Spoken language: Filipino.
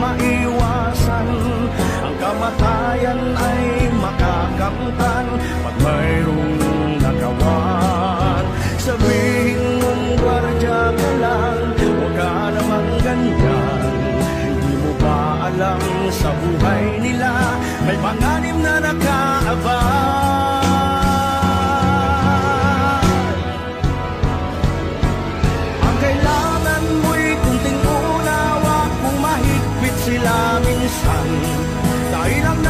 maiwasan. Ang kamatayan ay makakamtan pag mayroong nagawan. Sabihin mong gwardiya ka lang, huwag ka namang ganyan. Hindi mo ba alam sa buhay nila may panganib na nakaabang? Ang kailangan mo'y kunting unawa kung mahigpit sila minsan. Dahil ang